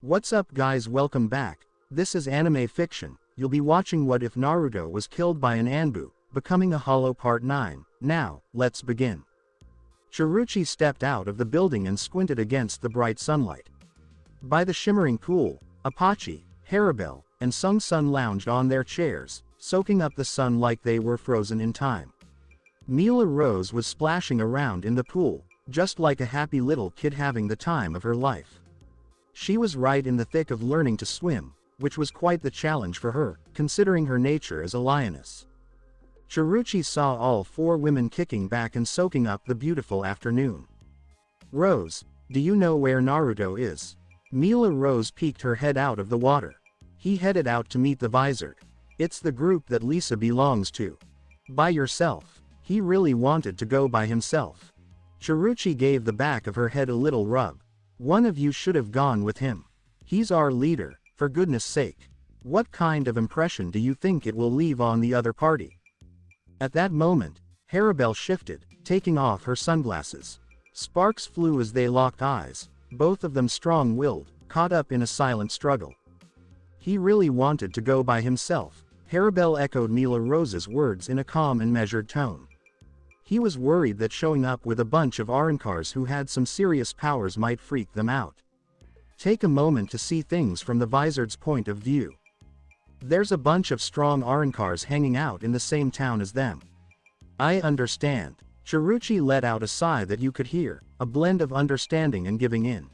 What's up guys, welcome back. This is anime fiction. You'll be watching What If Naruto Was Killed by an Anbu, Becoming a Hollow Part 9. Now, let's begin. Choruchi stepped out of the building and squinted against the bright sunlight. By the shimmering pool, Apache, Herabel, and Sung-sun lounged on their chairs, soaking up the sun like they were frozen in time. Mila Rose was splashing around in the pool, just like a happy little kid having the time of her life. She was right in the thick of learning to swim, which was quite the challenge for her, considering her nature as a lioness. Choruchi saw all four women kicking back and soaking up the beautiful afternoon. Rose, do you know where Naruto is? Mila Rose peeked her head out of the water. He headed out to meet the Visored. It's the group that Lisa belongs to. By yourself. He really wanted to go by himself. Choruchi gave the back of her head a little rub. One of you should have gone with him. He's our leader, for goodness sake. What kind of impression do you think it will leave on the other party? At that moment, Herabel shifted, taking off her sunglasses. Sparks flew as they locked eyes, both of them strong-willed, caught up in a silent struggle. He really wanted to go by himself, Herabel echoed Mila Rose's words in a calm and measured tone. He was worried that showing up with a bunch of Arankars who had some serious powers might freak them out. Take a moment to see things from the Visored's point of view. There's a bunch of strong Arankars hanging out in the same town as them. I understand. Choruchi let out a sigh that you could hear, a blend of understanding and giving in.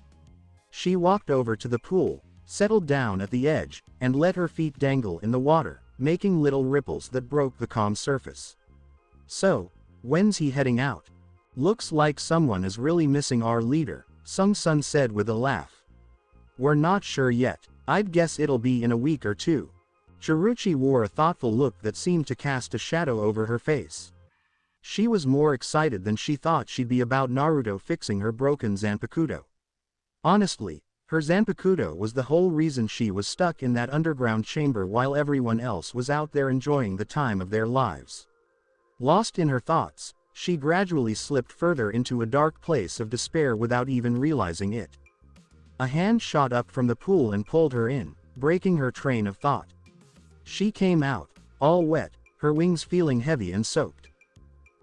She walked over to the pool, settled down at the edge, and let her feet dangle in the water, making little ripples that broke the calm surface. So, when's he heading out? Looks like someone is really missing our leader, Sung-sun said with a laugh. We're not sure yet. I'd guess it'll be in a week or two. Choruchi wore a thoughtful look that seemed to cast a shadow over her face. She was more excited than she thought she'd be about Naruto fixing her broken Zanpakuto. Honestly, her Zanpakuto was the whole reason she was stuck in that underground chamber while everyone else was out there enjoying the time of their lives. Lost in her thoughts, she gradually slipped further into a dark place of despair without even realizing it. A hand shot up from the pool and pulled her in, breaking her train of thought. She came out, all wet, her wings feeling heavy and soaked.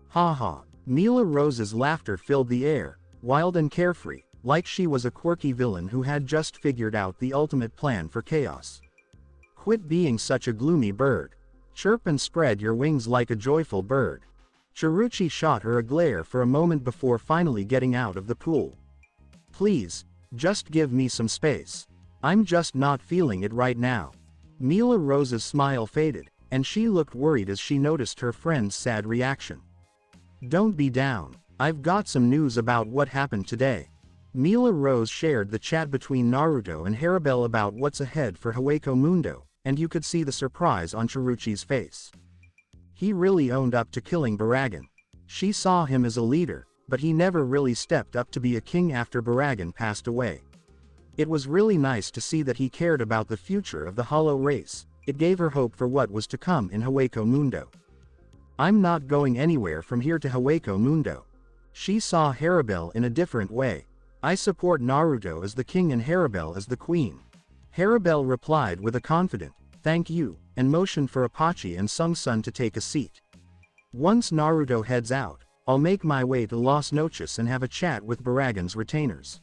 Ha ha. Mila Rose's laughter filled the air, wild and carefree, like she was a quirky villain who had just figured out the ultimate plan for chaos. Quit being such a gloomy bird. Chirp and spread your wings like a joyful bird. Choruchi shot her a glare for a moment before finally getting out of the pool. Please, just give me some space. I'm just not feeling it right now. Mila Rose's smile faded, and she looked worried as she noticed her friend's sad reaction. Don't be down. I've got some news about what happened today. Mila Rose shared the chat between Naruto and Herabel about what's ahead for Hawako Mundo, and you could see the surprise on Choruchi's face. He really owned up to killing Baragan. She saw him as a leader, but he never really stepped up to be a king after Baragan passed away. It was really nice to see that he cared about the future of the Hollow race. It gave her hope for what was to come in Hawako Mundo. I'm not going anywhere from here to Hawako Mundo. She saw Herabel in a different way. I support Naruto as the king and Herabel as the queen. Herabel replied with a confident, thank you, and motioned for Apache and Sung-sun to take a seat. Once Naruto heads out, I'll make my way to Las Noches and have a chat with Baragan's retainers.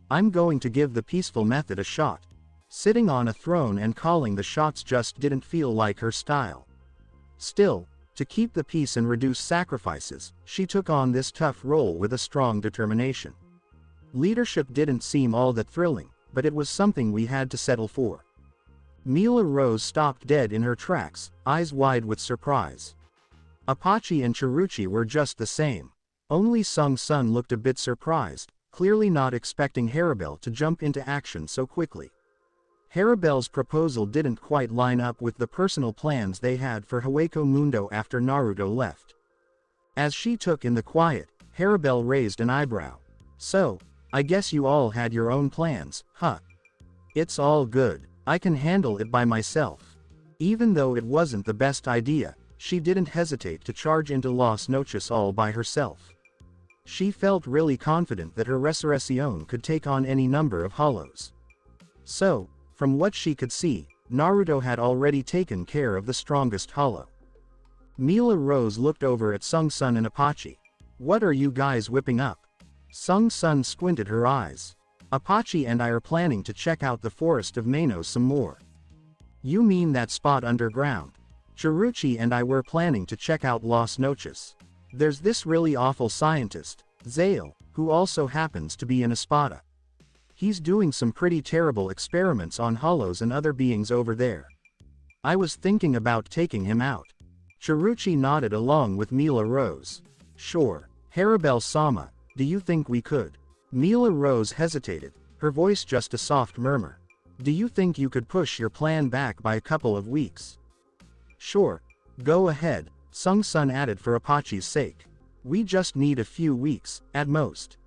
I'm going to give the peaceful method a shot. Sitting on a throne and calling the shots just didn't feel like her style. Still, to keep the peace and reduce sacrifices, she took on this tough role with a strong determination. Leadership didn't seem all that thrilling, but it was something we had to settle for. Mila Rose stopped dead in her tracks, eyes wide with surprise. Apache and Choruchi were just the same. Only Sung-sun looked a bit surprised, clearly not expecting Herabel to jump into action so quickly. Herabel's proposal didn't quite line up with the personal plans they had for Hawako Mundo after Naruto left. As she took in the quiet, Herabel raised an eyebrow. So, I guess you all had your own plans, huh? It's all good. I can handle it by myself. Even though it wasn't the best idea, she didn't hesitate to charge into Las Noches all by herself. She felt really confident that her Resurrección could take on any number of hollows. So, from what she could see, Naruto had already taken care of the strongest hollow. Mila Rose looked over at Sung-sun and Apache. What are you guys whipping up? Sung-sun squinted her eyes. Apache and I are planning to check out the forest of Mano some more. You mean that spot underground? Chiruchi and I were planning to check out Las Noches. There's this really awful scientist, Zale, who also happens to be in Espada. He's doing some pretty terrible experiments on hollows and other beings over there. I was thinking about taking him out. Chiruchi nodded along with Mila Rose. Sure, Herabel-sama, do you think we could? Mila Rose hesitated, her voice just a soft murmur. Do you think you could push your plan back by a couple of weeks? Sure, go ahead, Sung-sun added for Apache's sake. We just need a few weeks, at most.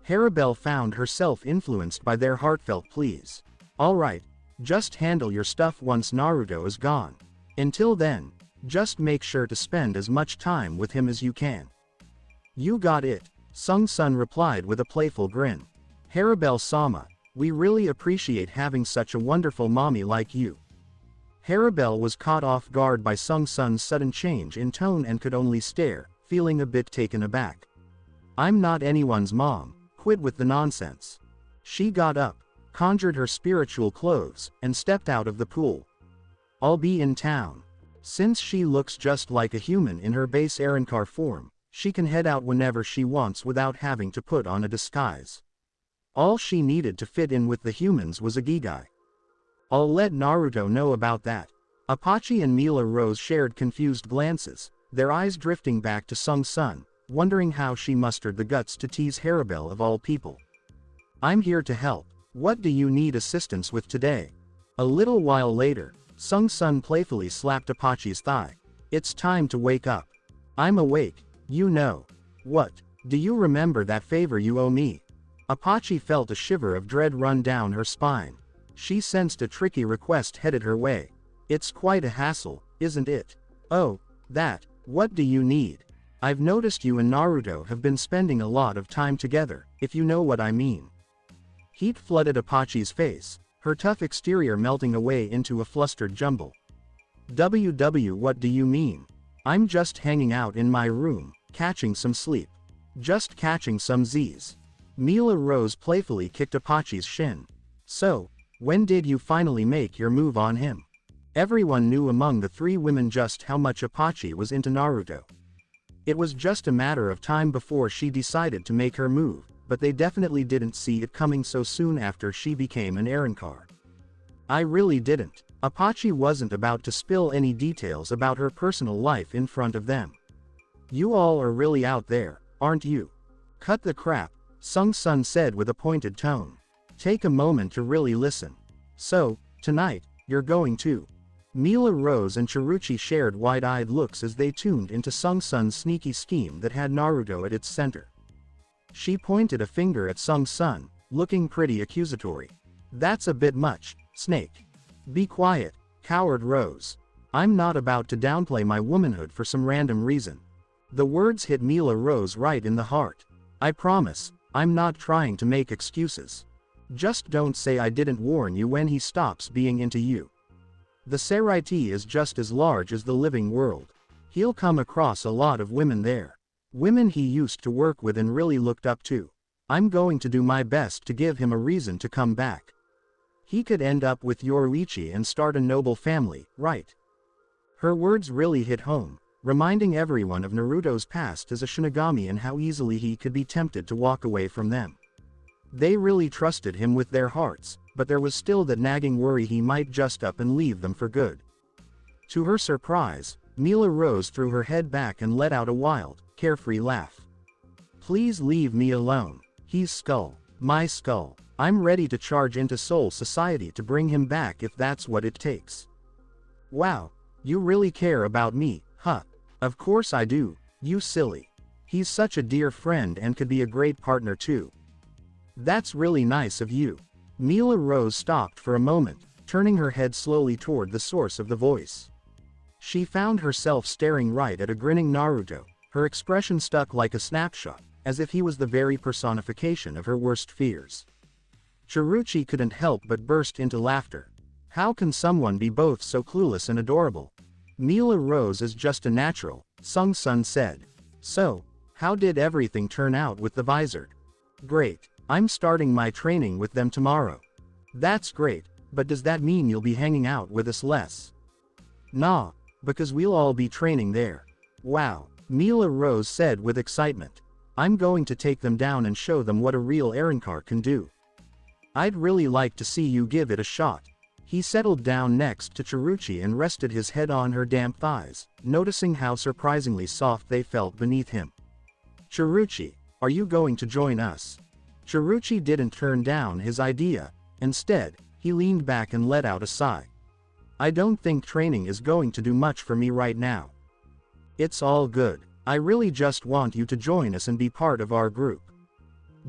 Herabel found herself influenced by their heartfelt pleas. Alright, just handle your stuff once Naruto is gone. Until then, just make sure to spend as much time with him as you can. You got it, Sung-sun replied with a playful grin. Herabel-sama, we really appreciate having such a wonderful mommy like you. Herabel was caught off guard by Sung-sun's sudden change in tone and could only stare, feeling a bit taken aback. I'm not anyone's mom, quit with the nonsense. She got up, conjured her spiritual clothes, and stepped out of the pool. I'll be in town. Since she looks just like a human in her base Arankar form, she can head out whenever she wants without having to put on a disguise. All she needed to fit in with the humans was a Gigai. I'll let Naruto know about that. Apache and Mila Rose shared confused glances, their eyes drifting back to Sung-sun, wondering how she mustered the guts to tease Herabel of all people. I'm here to help. What do you need assistance with today? A little while later, Sung-sun playfully slapped Apache's thigh. It's time to wake up. I'm awake, you know. What? Do you remember that favor you owe me? Apache felt a shiver of dread run down her spine. She sensed a tricky request headed her way. It's quite a hassle, isn't it? Oh, that, what do you need? I've noticed you and Naruto have been spending a lot of time together, if you know what I mean. Heat flooded Apache's face, her tough exterior melting away into a flustered jumble. What do you mean? I'm just hanging out in my room, catching some sleep. Just catching some Z's. Mila Rose playfully kicked Apache's shin. So, when did you finally make your move on him? Everyone knew among the three women just how much Apache was into Naruto. It was just a matter of time before she decided to make her move, but they definitely didn't see it coming so soon after she became an Arankar. I really didn't. Apache wasn't about to spill any details about her personal life in front of them. You all are really out there, aren't you? Cut the crap, Sung-sun said with a pointed tone. Take a moment to really listen. So, tonight, you're going to. Mila Rose and Chiruchi shared wide-eyed looks as they tuned into Sung-sun's sneaky scheme that had Naruto at its center. She pointed a finger at Sung-sun, looking pretty accusatory. That's a bit much, Snake. Be quiet, coward Rose. I'm not about to downplay my womanhood for some random reason. The words hit Mila Rose right in the heart. I promise, I'm not trying to make excuses. Just don't say I didn't warn you when he stops being into you. The Seraiti is just as large as the living world. He'll come across a lot of women there. Women he used to work with and really looked up to. I'm going to do my best to give him a reason to come back. He could end up with Yoruichi and start a noble family, right? Her words really hit home, reminding everyone of Naruto's past as a Shinigami and how easily he could be tempted to walk away from them. They really trusted him with their hearts, but there was still that nagging worry he might just up and leave them for good. To her surprise, Mila Rose threw her head back and let out a wild, carefree laugh. Please leave me alone. He's skull. My skull. I'm ready to charge into Soul Society to bring him back if that's what it takes. Wow, you really care about me, huh? Of course I do, you silly. He's such a dear friend and could be a great partner too. That's really nice of you. Mila Rose stopped for a moment, turning her head slowly toward the source of the voice. She found herself staring right at a grinning Naruto, her expression stuck like a snapshot, as if he was the very personification of her worst fears. Chiruchi couldn't help but burst into laughter. How can someone be both so clueless and adorable? Mila Rose is just a natural, Sung Sun said. So, how did everything turn out with the Vizard? Great, I'm starting my training with them tomorrow. That's great, but does that mean you'll be hanging out with us less? Nah, because we'll all be training there. Wow, Mila Rose said with excitement. I'm going to take them down and show them what a real Arrancar can do. I'd really like to see you give it a shot. He settled down next to Chiruchi and rested his head on her damp thighs, noticing how surprisingly soft they felt beneath him. Chiruchi, are you going to join us? Chiruchi didn't turn down his idea. Instead, he leaned back and let out a sigh. I don't think training is going to do much for me right now. It's all good. I really just want you to join us and be part of our group.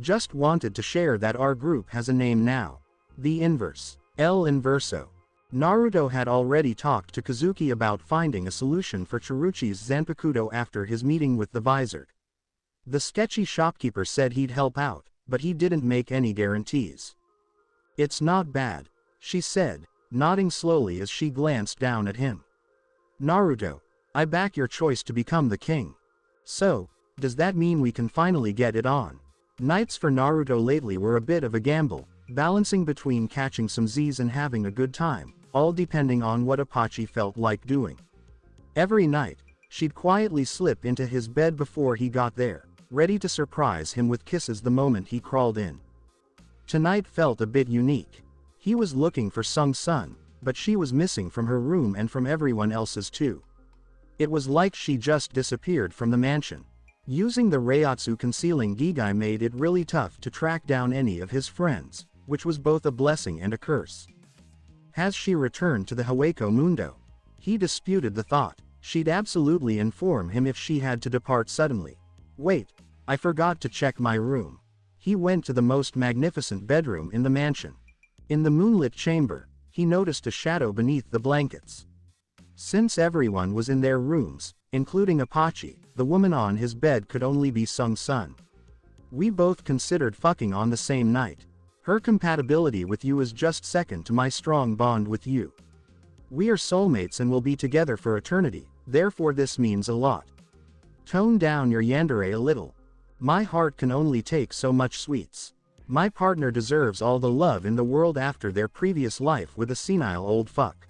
Just wanted to share that our group has a name now. The Inverse. El Inverso. Naruto had already talked to Kazuki about finding a solution for Chiruchi's Zanpakuto after his meeting with the Vizard. The sketchy shopkeeper said he'd help out, but he didn't make any guarantees. It's not bad, she said, nodding slowly as she glanced down at him. Naruto, I back your choice to become the king. So, does that mean we can finally get it on? Nights for Naruto lately were a bit of a gamble, balancing between catching some Z's and having a good time, all depending on what Apache felt like doing. Every night, she'd quietly slip into his bed before he got there, ready to surprise him with kisses the moment he crawled in. Tonight felt a bit unique. He was looking for Sung Sun, but she was missing from her room and from everyone else's too. It was like she just disappeared from the mansion. Using the Reiatsu concealing Gigai made it really tough to track down any of his friends, which was both a blessing and a curse. Has she returned to the Hueco Mundo? He disputed the thought. She'd absolutely inform him if she had to depart suddenly. Wait, I forgot to check my room. He went to the most magnificent bedroom in the mansion. In the moonlit chamber, he noticed a shadow beneath the blankets. Since everyone was in their rooms, including Apache, the woman on his bed could only be Sung Sun. We both considered fucking on the same night. Her compatibility with you is just second to my strong bond with you. We are soulmates and will be together for eternity, therefore this means a lot. Tone down your yandere a little. My heart can only take so much sweets. My partner deserves all the love in the world after their previous life with a senile old fuck.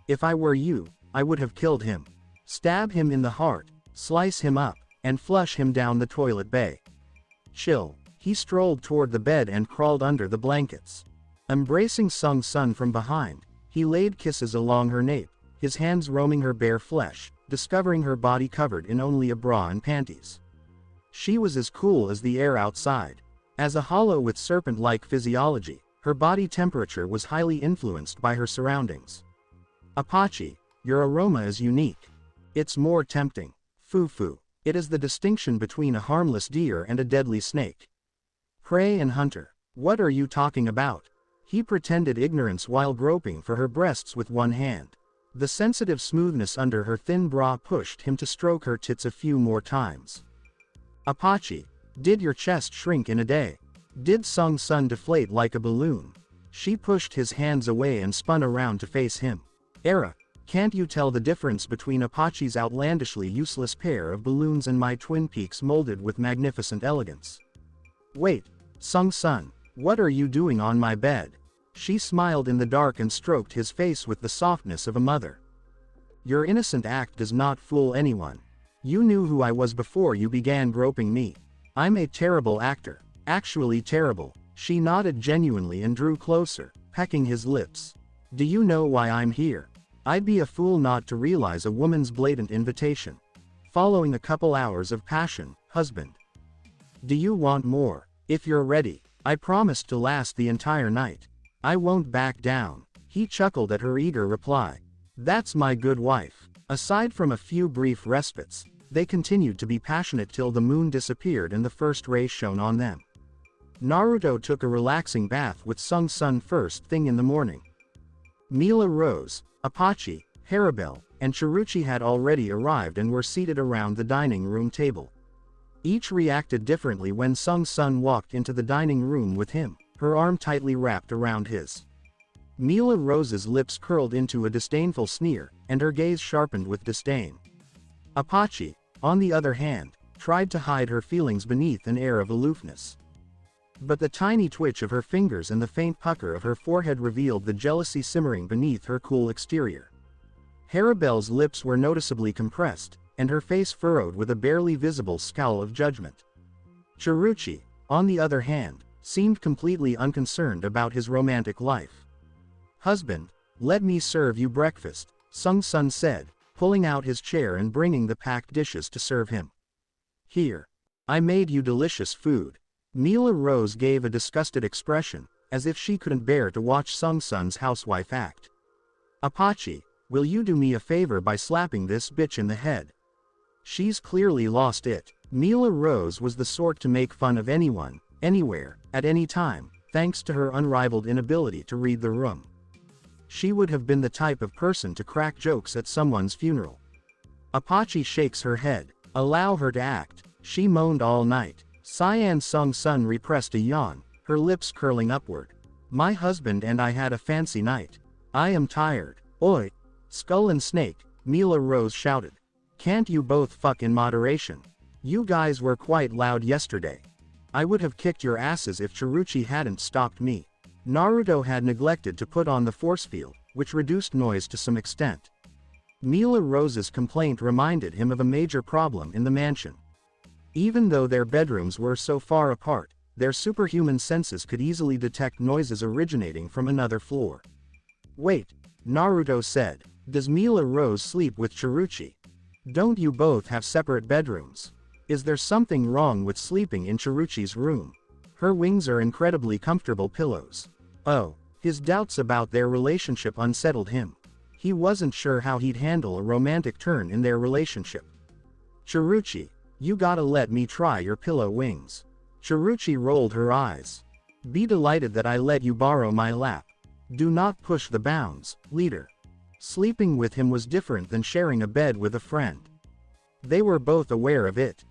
If I were you, I would have killed him. Stab him in the heart, slice him up, and flush him down the toilet bay. Chill. He strolled toward the bed and crawled under the blankets. Embracing Sung Sun from behind, he laid kisses along her nape, his hands roaming her bare flesh, discovering her body covered in only a bra and panties. She was as cool as the air outside. As a hollow with serpent-like physiology, her body temperature was highly influenced by her surroundings. Apache, your aroma is unique. It's more tempting. Foo-foo. It is the distinction between a harmless deer and a deadly snake. Prey and hunter. What are you talking about? He pretended ignorance while groping for her breasts with one hand. The sensitive smoothness under her thin bra pushed him to stroke her tits a few more times. Apache, did your chest shrink in a day? Did Sung Sun deflate like a balloon? She pushed his hands away and spun around to face him. Era, can't you tell the difference between Apache's outlandishly useless pair of balloons and my twin peaks molded with magnificent elegance? Wait, Sung Sun, what are you doing on my bed? She smiled in the dark and stroked his face with the softness of a mother. Your innocent act does not fool anyone. You knew who I was before you began groping me. I'm a terrible actor. Actually terrible. She nodded genuinely and drew closer, pecking his lips. Do you know why I'm here? I'd be a fool not to realize a woman's blatant invitation. Following a couple hours of passion, husband. Do you want more? If you're ready, I promise to last the entire night. I won't back down. He chuckled at her eager reply. That's my good wife. Aside from a few brief respites, they continued to be passionate till the moon disappeared and the first ray shone on them. Naruto took a relaxing bath with Sung Sun first thing in the morning. Mila Rose, Apache, Herabel, and Chiruchi had already arrived and were seated around the dining room table. Each reacted differently when Sung Sun walked into the dining room with him. her arm tightly wrapped around his. Mila Rose's lips curled into a disdainful sneer, and her gaze sharpened with disdain. Apache, on the other hand, tried to hide her feelings beneath an air of aloofness. But the tiny twitch of her fingers and the faint pucker of her forehead revealed the jealousy simmering beneath her cool exterior. Herabel's lips were noticeably compressed, and her face furrowed with a barely visible scowl of judgment. Chiruchi, on the other hand, seemed completely unconcerned about his romantic life. "Husband, let me serve you breakfast," Sung-sun said, pulling out his chair and bringing the packed dishes to serve him. "Here. I made you delicious food." Mila Rose gave a disgusted expression, as if she couldn't bear to watch Sung-sun's housewife act. "Apache, will you do me a favor by slapping this bitch in the head? She's clearly lost it." Mila Rose was the sort to make fun of anyone, anywhere, at any time, thanks to her unrivaled inability to read the room. She would have been the type of person to crack jokes at someone's funeral. Apache shakes her head. "Allow her to act. She moaned all night." Cyan Sung-sun repressed a yawn, her lips curling upward. "My husband and I had a fancy night. I am tired." "Oi! Skull and Snake," Mila Rose shouted. "Can't you both fuck in moderation? You guys were quite loud yesterday. I would have kicked your asses if Chiruchi hadn't stopped me." Naruto had neglected to put on the force field, which reduced noise to some extent. Mila Rose's complaint reminded him of a major problem in the mansion. Even though their bedrooms were so far apart, their superhuman senses could easily detect noises originating from another floor. "Wait," Naruto said, "does Mila Rose sleep with Chiruchi? Don't you both have separate bedrooms? Is there something wrong with sleeping in Chiruchi's room? Her wings are incredibly comfortable pillows." Oh, his doubts about their relationship unsettled him. He wasn't sure how he'd handle a romantic turn in their relationship. "Chiruchi, you gotta let me try your pillow wings." Chiruchi rolled her eyes. "Be delighted that I let you borrow my lap. Do not push the bounds, leader." Sleeping with him was different than sharing a bed with a friend. They were both aware of it.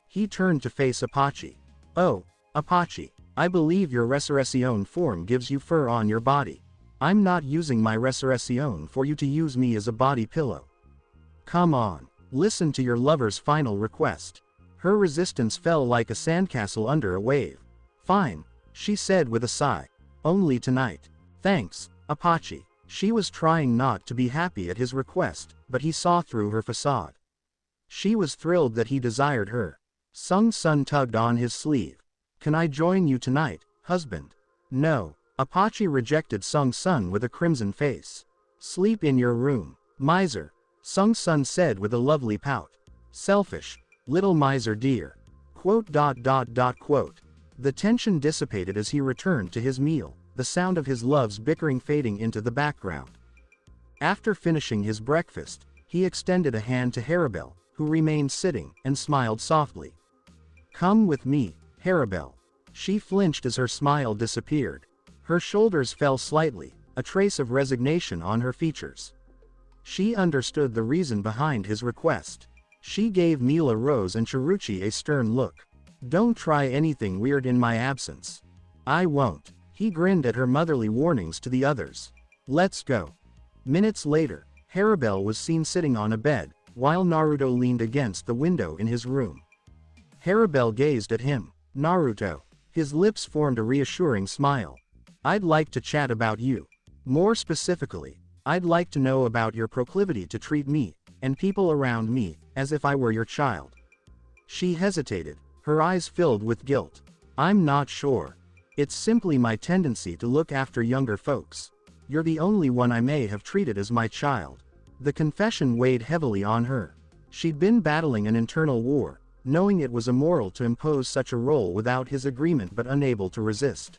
He turned to face Apache. "Oh, Apache, I believe your resurrection form gives you fur on your body. I'm not using my resurrection for you to use me as a body pillow. Come on, listen to your lover's final request." Her resistance fell like a sandcastle under a wave. "Fine," she said with a sigh. "Only tonight." "Thanks, Apache." She was trying not to be happy at his request, but he saw through her facade. She was thrilled that he desired her. Sung-sun tugged on his sleeve. "Can I join you tonight, husband?" "No." Apache rejected Sung-sun with a crimson face. "Sleep in your room, miser," Sung-sun said with a lovely pout. "Selfish, little miser dear." The tension dissipated as he returned to his meal, the sound of his love's bickering fading into the background. After finishing his breakfast, he extended a hand to Herabel, who remained sitting, and smiled softly. "Come with me, Herabel." She flinched as her smile disappeared. Her shoulders fell slightly, a trace of resignation on her features. She understood the reason behind his request. She gave Mila Rose and Chiruchi a stern look. "Don't try anything weird in my absence." "I won't." He grinned at her motherly warnings to the others. "Let's go." Minutes later, Herabel was seen sitting on a bed, while Naruto leaned against the window in his room. Herabel gazed at him. "Naruto." His lips formed a reassuring smile. "I'd like to chat about you. More specifically, I'd like to know about your proclivity to treat me, and people around me, as if I were your child." She hesitated, her eyes filled with guilt. "I'm not sure. It's simply my tendency to look after younger folks. You're the only one I may have treated as my child." The confession weighed heavily on her. She'd been battling an internal war, knowing it was immoral to impose such a role without his agreement but unable to resist.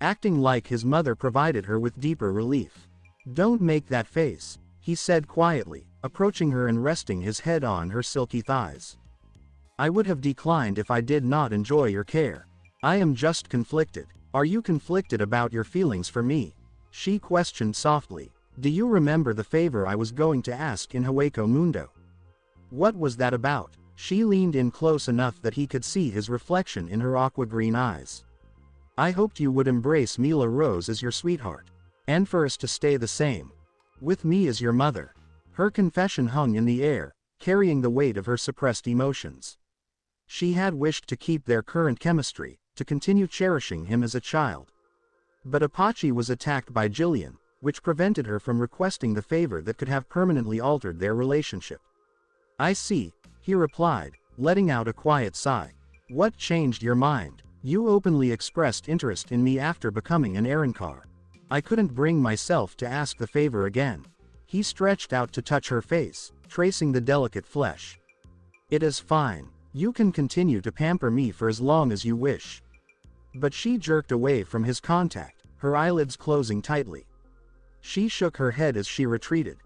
Acting like his mother provided her with deeper relief. "Don't make that face," he said quietly, approaching her and resting his head on her silky thighs. "I would have declined if I did not enjoy your care. I am just conflicted." "Are you conflicted about your feelings for me?" she questioned softly. "Do you remember the favor I was going to ask in Hueco Mundo? What was that about?" She leaned in close enough that he could see his reflection in her aqua green eyes. I hoped you would embrace Mila Rose as your sweetheart. And for us to stay the same. With me as your mother. Her confession hung in the air, carrying the weight of her suppressed emotions. She had wished to keep their current chemistry, to continue cherishing him as a child. But Apache was attacked by Jillian, which prevented her from requesting the favor that could have permanently altered their relationship. I see, he replied, letting out a quiet sigh. What changed your mind? You openly expressed interest in me after becoming an Arankar. I couldn't bring myself to ask the favor again. He stretched out to touch her face, tracing the delicate flesh. It is fine. You can continue to pamper me for as long as you wish. But she jerked away from his contact, her eyelids closing tightly. She shook her head as she retreated.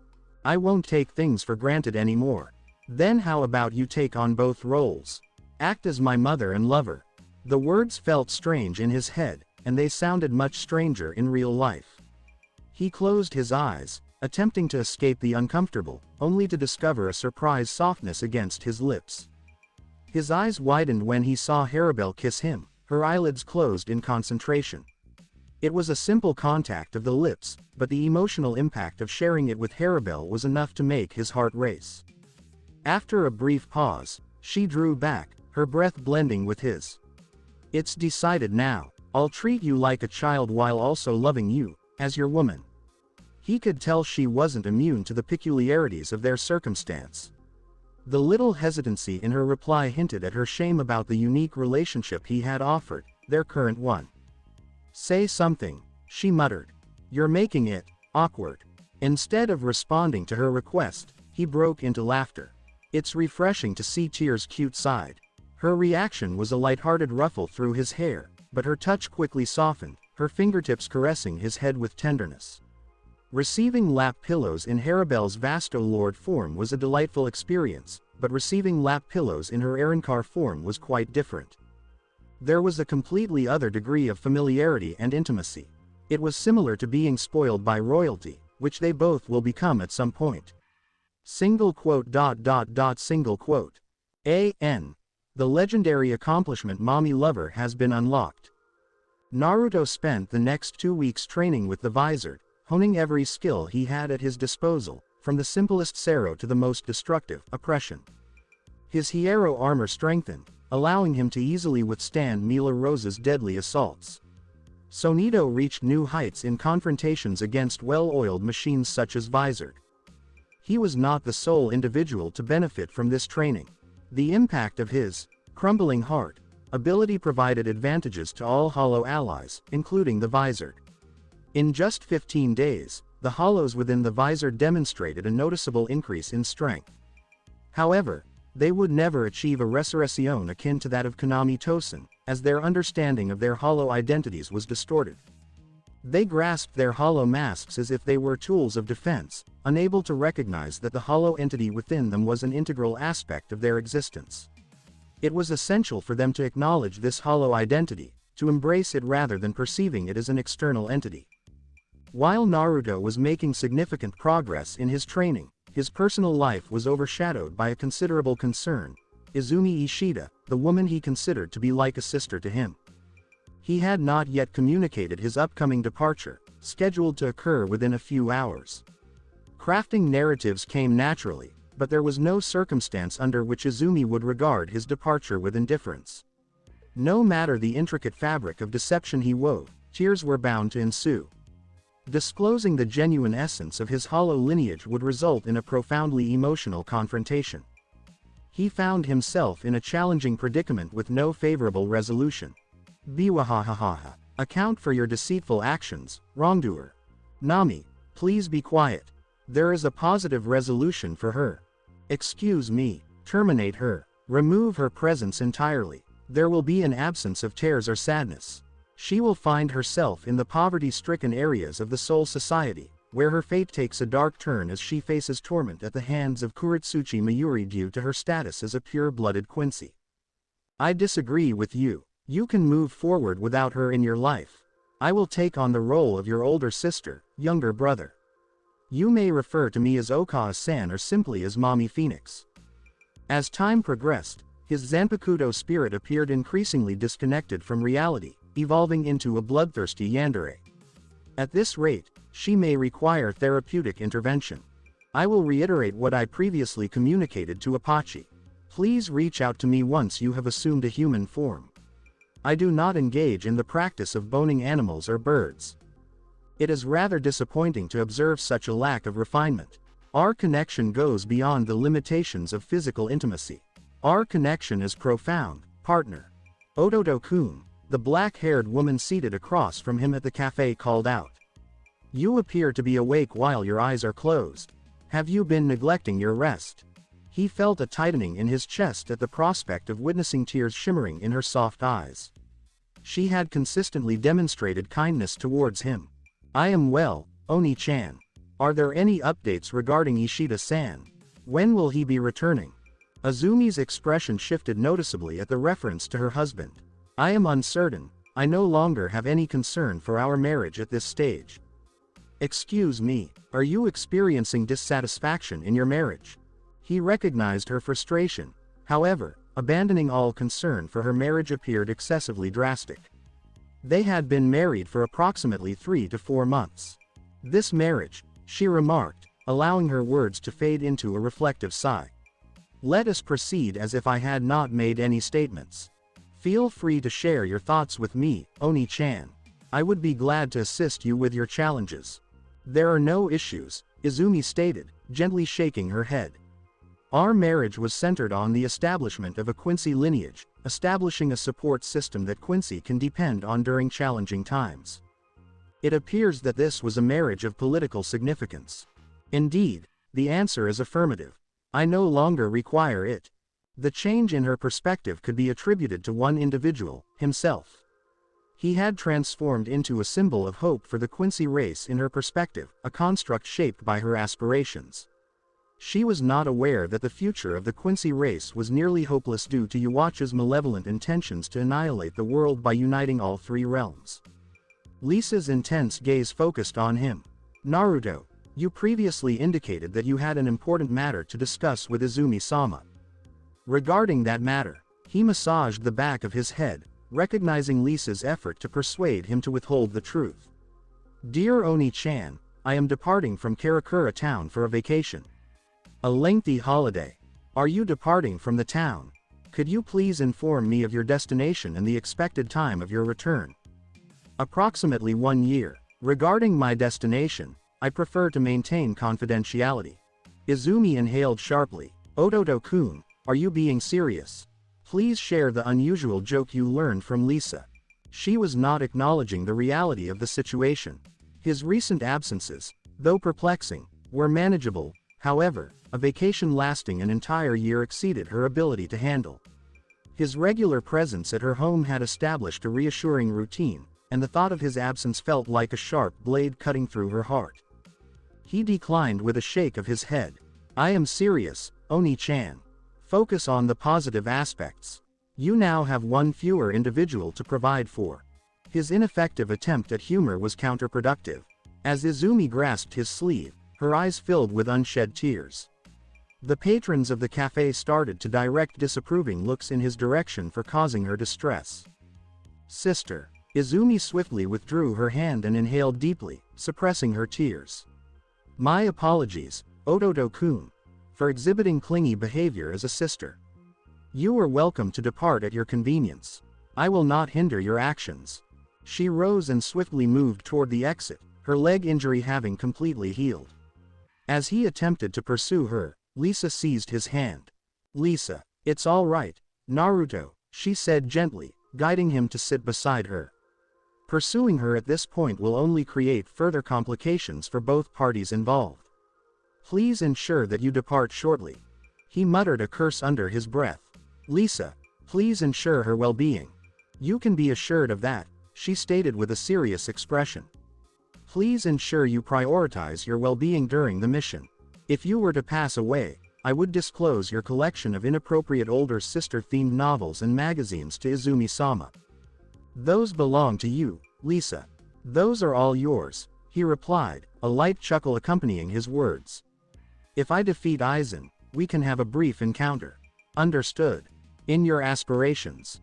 I won't take things for granted anymore. Then how about you take on both roles? Act as my mother and lover. The words felt strange in his head, and they sounded much stranger in real life. He closed his eyes, attempting to escape the uncomfortable, only to discover a surprise softness against his lips. His eyes widened when he saw Herabel kiss him, her eyelids closed in concentration. It was a simple contact of the lips, but the emotional impact of sharing it with Herabel was enough to make his heart race. After a brief pause, she drew back, her breath blending with his. It's decided now. I'll treat you like a child while also loving you, as your woman. He could tell she wasn't immune to the peculiarities of their circumstance. The little hesitancy in her reply hinted at her shame about the unique relationship he had offered, their current one. Say something, she muttered. You're making it awkward. Instead of responding to her request, he broke into laughter. It's refreshing to see Tear's cute side. Her reaction was a light-hearted ruffle through his hair, but her touch quickly softened, her fingertips caressing his head with tenderness. Receiving lap pillows in Herabel's Vastolord form was a delightful experience, but receiving lap pillows in her Arankar form was quite different. There was a completely other degree of familiarity and intimacy. It was similar to being spoiled by royalty, which they both will become at some point. Single quote. A.N. The legendary accomplishment Mommy Lover has been unlocked. Naruto spent the next 2 weeks training with the Visored, honing every skill he had at his disposal, from the simplest Sero to the most destructive, oppression. His Hiero armor strengthened, allowing him to easily withstand Mila Rose's deadly assaults. Sonito reached new heights in confrontations against well-oiled machines such as Visored. He was not the sole individual to benefit from this training. The impact of his crumbling heart ability provided advantages to all Hollow allies, including the Visored. In just 15 days, the Hollows within the Visored demonstrated a noticeable increase in strength. However, they would never achieve a resurrection akin to that of Konami Tosen, as their understanding of their Hollow identities was distorted. They grasped their Hollow masks as if they were tools of defense, unable to recognize that the Hollow entity within them was an integral aspect of their existence. It was essential for them to acknowledge this Hollow identity, to embrace it rather than perceiving it as an external entity. While Naruto was making significant progress in his training, his personal life was overshadowed by a considerable concern: Izumi Ishida, the woman he considered to be like a sister to him. He had not yet communicated his upcoming departure, scheduled to occur within a few hours. Crafting narratives came naturally, but there was no circumstance under which Izumi would regard his departure with indifference. No matter the intricate fabric of deception he wove, tears were bound to ensue. Disclosing the genuine essence of his Hollow lineage would result in a profoundly emotional confrontation. He found himself in a challenging predicament with no favorable resolution. Biwahahaha. Account for your deceitful actions, wrongdoer. Nami, please be quiet. There is a positive resolution for her. Excuse me. Terminate her. Remove her presence entirely. There will be an absence of tears or sadness. She will find herself in the poverty-stricken areas of the Soul Society, where her fate takes a dark turn as she faces torment at the hands of Kuritsuchi Mayuri due to her status as a pure-blooded Quincy. I disagree with you. You can move forward without her in your life. I will take on the role of your older sister, younger brother. You may refer to me as Okawa-san or simply as Mommy Phoenix. As time progressed, his Zanpakuto spirit appeared increasingly disconnected from reality, evolving into a bloodthirsty yandere. At this rate, she may require therapeutic intervention. I will reiterate what I previously communicated to Apache. Please reach out to me once you have assumed a human form. I do not engage in the practice of boning animals or birds. It is rather disappointing to observe such a lack of refinement. Our connection goes beyond the limitations of physical intimacy. Our connection is profound, partner. Ododo-kun, the black-haired woman seated across from him at the cafe called out. You appear to be awake while your eyes are closed. Have you been neglecting your rest? He felt a tightening in his chest at the prospect of witnessing tears shimmering in her soft eyes. She had consistently demonstrated kindness towards him. I am well, Oni-chan. Are there any updates regarding Ishida-san? When will he be returning? Izumi's expression shifted noticeably at the reference to her husband. I am uncertain. I no longer have any concern for our marriage at this stage. Excuse me, are you experiencing dissatisfaction in your marriage? He recognized her frustration. However, abandoning all concern for her marriage appeared excessively drastic. They had been married for approximately 3 to 4 months. This marriage, she remarked, allowing her words to fade into a reflective sigh. Let us proceed as if I had not made any statements. Feel free to share your thoughts with me, Oni-chan. I would be glad to assist you with your challenges. There are no issues, Izumi stated, gently shaking her head. Our marriage was centered on the establishment of a Quincy lineage, establishing a support system that Quincy can depend on during challenging times. It appears that this was a marriage of political significance. Indeed, the answer is affirmative. I no longer require it. The change in her perspective could be attributed to one individual, himself. He had transformed into a symbol of hope for the Quincy race in her perspective, a construct shaped by her aspirations. She was not aware that the future of the Quincy race was nearly hopeless due to Yuacha's malevolent intentions to annihilate the world by uniting all 3 realms. Lisa's intense gaze focused on him. Naruto, you previously indicated that you had an important matter to discuss with Izumi-sama. Regarding that matter, he massaged the back of his head, recognizing Lisa's effort to persuade him to withhold the truth. Dear Oni-chan, I am departing from Karakura town for a vacation. A lengthy holiday. Are you departing from the town? Could you please inform me of your destination and the expected time of your return? Approximately 1 year. Regarding my destination, I prefer to maintain confidentiality. Izumi inhaled sharply. Ododo-kun, are you being serious? Please share the unusual joke you learned from Lisa. She was not acknowledging the reality of the situation. His recent absences, though perplexing, were manageable. However, a vacation lasting an entire year exceeded her ability to handle. His regular presence at her home had established a reassuring routine, and the thought of his absence felt like a sharp blade cutting through her heart. He declined with a shake of his head. I am serious, Oni-chan. Focus on the positive aspects. You now have 1 fewer individual to provide for. His ineffective attempt at humor was counterproductive. As Izumi grasped his sleeve, her eyes filled with unshed tears. The patrons of the cafe started to direct disapproving looks in his direction for causing her distress. Sister. Izumi swiftly withdrew her hand and inhaled deeply, suppressing her tears. My apologies, Ododo-kun, for exhibiting clingy behavior as a sister. You are welcome to depart at your convenience. I will not hinder your actions. She rose and swiftly moved toward the exit, her leg injury having completely healed. As he attempted to pursue her, Lisa seized his hand. Lisa, it's all right, Naruto, she said gently, guiding him to sit beside her. Pursuing her at this point will only create further complications for both parties involved. Please ensure that you depart shortly. He muttered a curse under his breath. Lisa, please ensure her well-being. You can be assured of that, she stated with a serious expression. Please ensure you prioritize your well-being during the mission. If you were to pass away, I would disclose your collection of inappropriate older sister-themed novels and magazines to Izumi-sama. Those belong to you, Lisa. Those are all yours, he replied, a light chuckle accompanying his words. If I defeat Aizen, we can have a brief encounter. Understood. In your aspirations,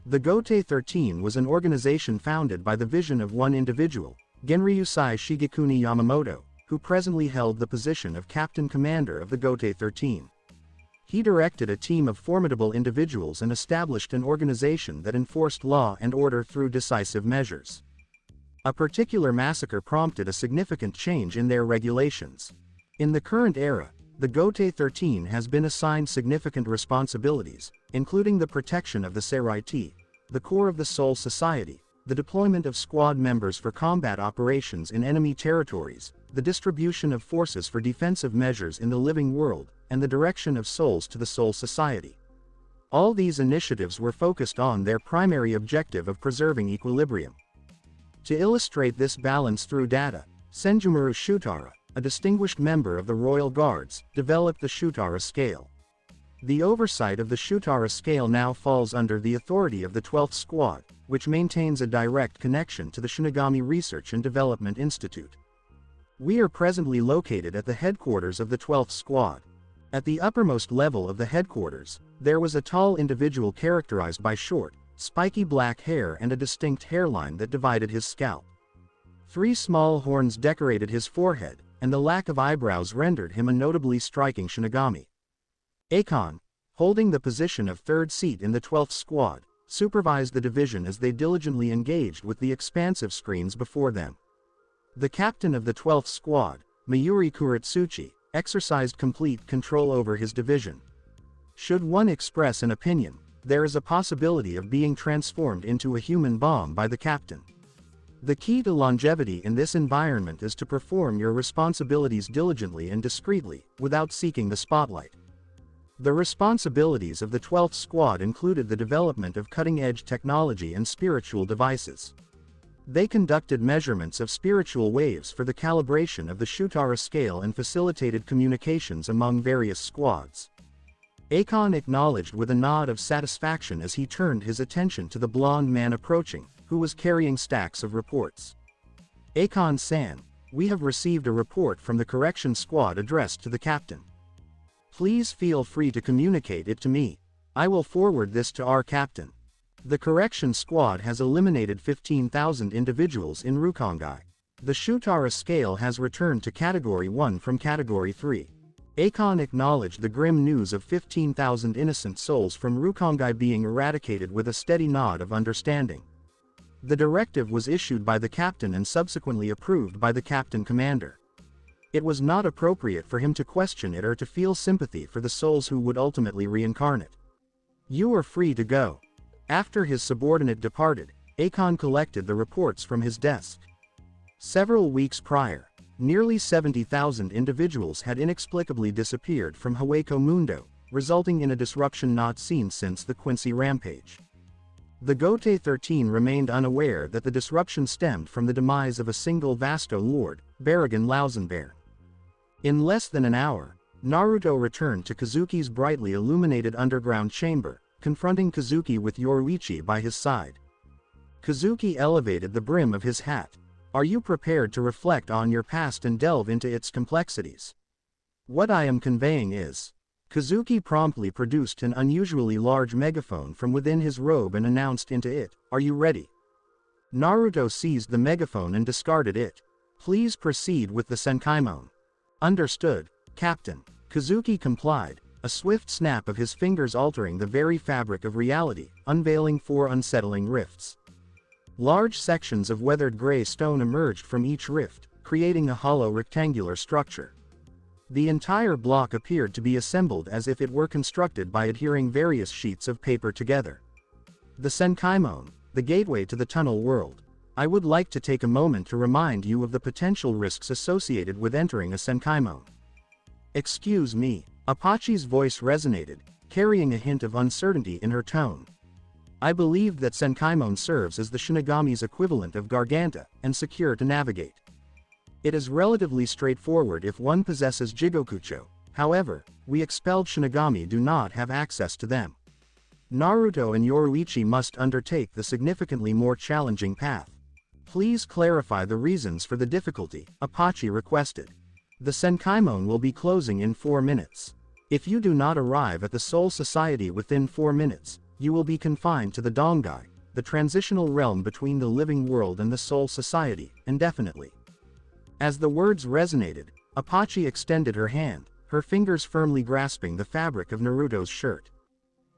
The Gotei 13 was an organization founded by the vision of one individual, Genryusai Shigekuni Yamamoto, who presently held the position of Captain Commander of the Gotei 13. He directed a team of formidable individuals and established an organization that enforced law and order through decisive measures. A particular massacre prompted a significant change in their regulations. In the current era, the Gotei 13 has been assigned significant responsibilities, including the protection of the Seraiti, the core of the Soul Society, the deployment of squad members for combat operations in enemy territories, the distribution of forces for defensive measures in the living world, and the direction of souls to the Soul Society. All these initiatives were focused on their primary objective of preserving equilibrium. To illustrate this balance through data, Senjumaru Shutara, a distinguished member of the Royal Guards, developed the Shutara scale. The oversight of the Shutara scale now falls under the authority of the 12th Squad, which maintains a direct connection to the Shinigami Research and Development Institute. We are presently located at the headquarters of the 12th Squad. At the uppermost level of the headquarters, there was a tall individual characterized by short, spiky black hair and a distinct hairline that divided his scalp. 3 small horns decorated his forehead, and the lack of eyebrows rendered him a notably striking Shinigami. Akon, holding the position of third seat in the 12th Squad, supervised the division as they diligently engaged with the expansive screens before them. The captain of the 12th Squad, Mayuri Kuretsuchi, exercised complete control over his division. Should one express an opinion, there is a possibility of being transformed into a human bomb by the captain. The key to longevity in this environment is to perform your responsibilities diligently and discreetly, without seeking the spotlight. The responsibilities of the 12th Squad included the development of cutting-edge technology and spiritual devices. They conducted measurements of spiritual waves for the calibration of the Shutara scale and facilitated communications among various squads. Akon acknowledged with a nod of satisfaction as he turned his attention to the blond man approaching, who was carrying stacks of reports. Akon-san, we have received a report from the correction squad addressed to the captain. Please feel free to communicate it to me. I will forward this to our captain. The correction squad has eliminated 15,000 individuals in Rukongai. The Shutara scale has returned to Category 1 from Category 3. Akon acknowledged the grim news of 15,000 innocent souls from Rukongai being eradicated with a steady nod of understanding. The directive was issued by the captain and subsequently approved by the captain commander. It was not appropriate for him to question it or to feel sympathy for the souls who would ultimately reincarnate. You are free to go. After his subordinate departed, Akon collected the reports from his desk. Several weeks prior, nearly 70,000 individuals had inexplicably disappeared from Hueco Mundo, resulting in a disruption not seen since the Quincy Rampage. The Gotei 13 remained unaware that the disruption stemmed from the demise of a single Vasto Lord, Baragon Lausenbear. In less than an hour, Naruto returned to Kazuki's brightly illuminated underground chamber, confronting Kazuki with Yoruichi by his side. Kazuki elevated the brim of his hat. Are you prepared to reflect on your past and delve into its complexities? What I am conveying is... Kazuki promptly produced an unusually large megaphone from within his robe and announced into it, "Are you ready?" Naruto seized the megaphone and discarded it. "Please proceed with the Senkaimon." "Understood, Captain." Kazuki complied, a swift snap of his fingers altering the very fabric of reality, unveiling 4 unsettling rifts. Large sections of weathered gray stone emerged from each rift, creating a hollow rectangular structure. The entire block appeared to be assembled as if it were constructed by adhering various sheets of paper together. The Senkaimon, the gateway to the tunnel world. I would like to take a moment to remind you of the potential risks associated with entering a Senkaimon. Excuse me, Apache's voice resonated, carrying a hint of uncertainty in her tone. I believe that Senkaimon serves as the Shinigami's equivalent of Garganta, and secure to navigate. It is relatively straightforward if one possesses Jigokucho, however, we expelled Shinigami do not have access to them. Naruto and Yoruichi must undertake the significantly more challenging path. Please clarify the reasons for the difficulty, Apache requested. The Senkaimon will be closing in 4 minutes. If you do not arrive at the Soul Society within 4 minutes, You will be confined to the Dangai, the transitional realm between the living world and the soul society, indefinitely. As the words resonated, Apache extended her hand, her fingers firmly grasping the fabric of Naruto's shirt.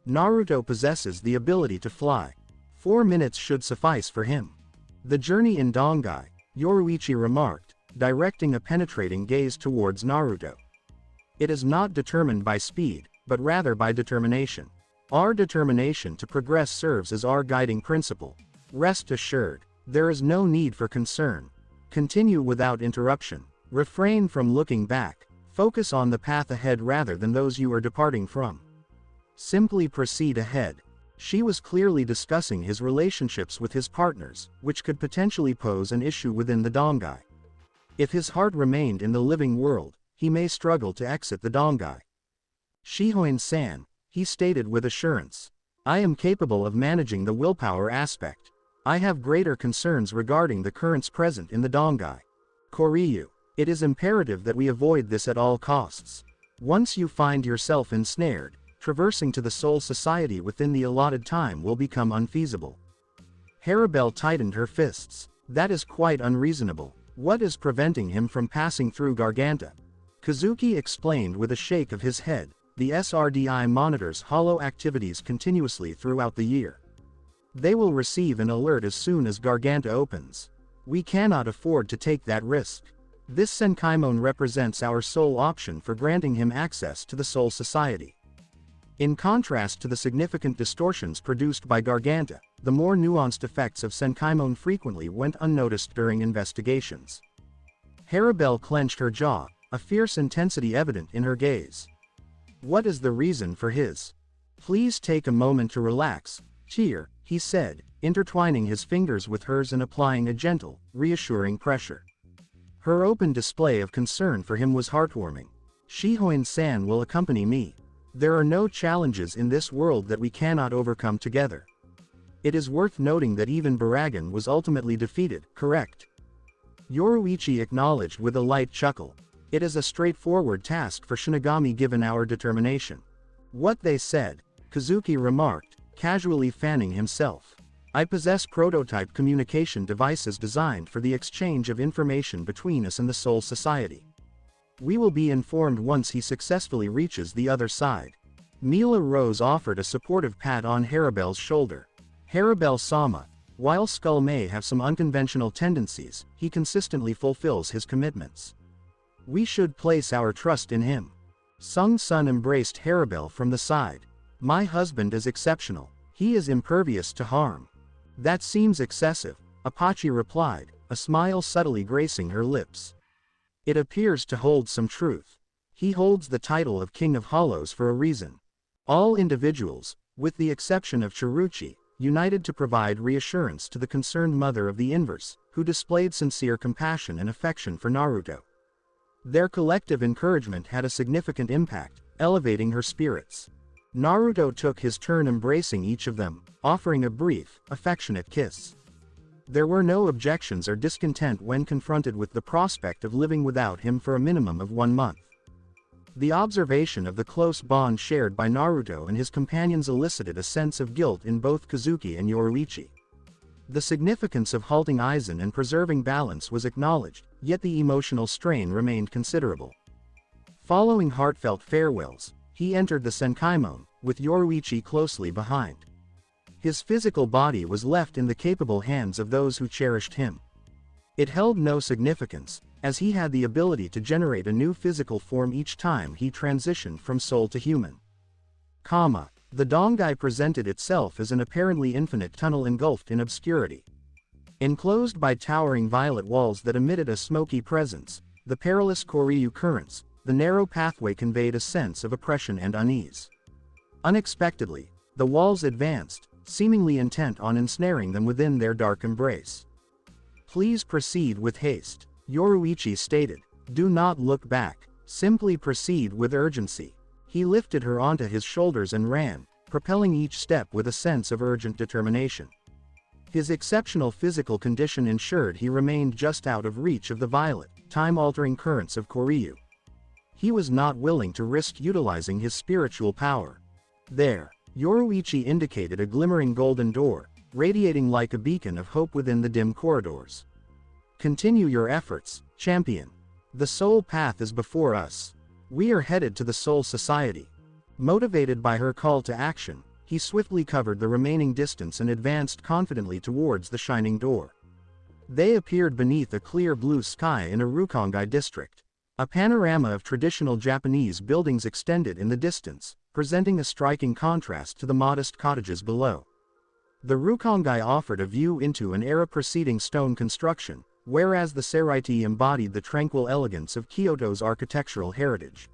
Naruto possesses the ability to fly. 4 minutes should suffice for him. The journey in Dangai, Yoruichi remarked, directing a penetrating gaze towards Naruto. It is not determined by speed, but rather by determination. Our determination to progress serves as our guiding principle. Rest assured, there is no need for concern. Continue without interruption. Refrain from looking back. Focus on the path ahead rather than those you are departing from. Simply proceed ahead. She was clearly discussing his relationships with his partners, which could potentially pose an issue within the Dangai. If his heart remained in the living world, he may struggle to exit the Dangai. Shihoin-san, he stated with assurance. I am capable of managing the willpower aspect. I have greater concerns regarding the currents present in the Dangai. Koryu, it is imperative that we avoid this at all costs. Once you find yourself ensnared, traversing to the soul society within the allotted time will become unfeasible. Herabel tightened her fists. That is quite unreasonable. What is preventing him from passing through Garganta? Kazuki explained with a shake of his head. The SRDI monitors hollow activities continuously throughout the year. They will receive an alert as soon as Garganta opens. We cannot afford to take that risk. This Senkaimon represents our sole option for granting him access to the Soul Society. In contrast to the significant distortions produced by Garganta, the more nuanced effects of Senkaimon frequently went unnoticed during investigations. Herabel clenched her jaw, a fierce intensity evident in her gaze. What is the reason for his? Please take a moment to relax, Cheer, he said, intertwining his fingers with hers and applying a gentle, reassuring pressure. Her open display of concern for him was heartwarming. Shihoin-san will accompany me. There are no challenges in this world that we cannot overcome together. It is worth noting that even Baragan was ultimately defeated, correct? Yoruichi acknowledged with a light chuckle. It is a straightforward task for Shinigami given our determination. What they said, Kazuki remarked, casually fanning himself. I possess prototype communication devices designed for the exchange of information between us and the Soul Society. We will be informed once he successfully reaches the other side. Mila Rose offered a supportive pat on Herabel's shoulder. Herabel-sama, while Skull may have some unconventional tendencies, he consistently fulfills his commitments. We should place our trust in him. Sung-sun embraced Herabel from the side. My husband is exceptional. He is impervious to harm. That seems excessive, Apache replied, a smile subtly gracing her lips. It appears to hold some truth. He holds the title of King of Hollows for a reason. All individuals, with the exception of Chiruchi, united to provide reassurance to the concerned mother of the inverse, who displayed sincere compassion and affection for Naruto. Their collective encouragement had a significant impact, elevating her spirits. Naruto took his turn embracing each of them, offering a brief, affectionate kiss. There were no objections or discontent when confronted with the prospect of living without him for a minimum of 1 month. The observation of the close bond shared by Naruto and his companions elicited a sense of guilt in both Kazuki and Yoruichi. The significance of halting Aizen and preserving balance was acknowledged, yet the emotional strain remained considerable. Following heartfelt farewells, he entered the Senkaimon, with Yoruichi closely behind. His physical body was left in the capable hands of those who cherished him. It held no significance, as he had the ability to generate a new physical form each time he transitioned from soul to human. The Dangai presented itself as an apparently infinite tunnel engulfed in obscurity. Enclosed by towering violet walls that emitted a smoky presence, the perilous Koryu currents, the narrow pathway conveyed a sense of oppression and unease. Unexpectedly, the walls advanced, seemingly intent on ensnaring them within their dark embrace. Please proceed with haste, Yoruichi stated. Do not look back, simply proceed with urgency. He lifted her onto his shoulders and ran, propelling each step with a sense of urgent determination. His exceptional physical condition ensured he remained just out of reach of the violent, time-altering currents of Koryu. He was not willing to risk utilizing his spiritual power. There, Yoruichi indicated a glimmering golden door, radiating like a beacon of hope within the dim corridors. Continue your efforts, champion. The soul path is before us. We are headed to the Soul Society. Motivated by her call to action, he swiftly covered the remaining distance and advanced confidently towards the shining door. They appeared beneath a clear blue sky in a Rukongai district. A panorama of traditional Japanese buildings extended in the distance, presenting a striking contrast to the modest cottages below. The Rukongai offered a view into an era preceding stone construction, whereas the Seraiti embodied the tranquil elegance of Kyoto's architectural heritage.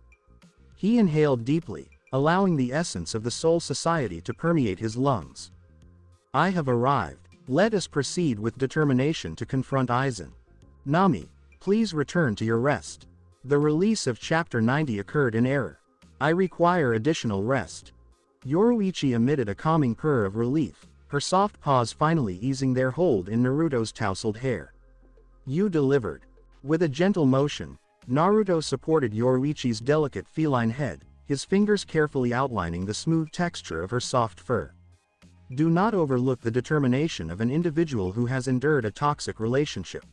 He inhaled deeply, allowing the essence of the Soul Society to permeate his lungs. I have arrived. Let us proceed with determination to confront Aizen. Nami, please return to your rest. The release of Chapter 90 occurred in error. I require additional rest. Yoruichi emitted a calming purr of relief, her soft paws finally easing their hold in Naruto's tousled hair. You delivered. With a gentle motion, Naruto supported Yoruichi's delicate feline head, his fingers carefully outlining the smooth texture of her soft fur. Do not overlook the determination of an individual who has endured a toxic relationship.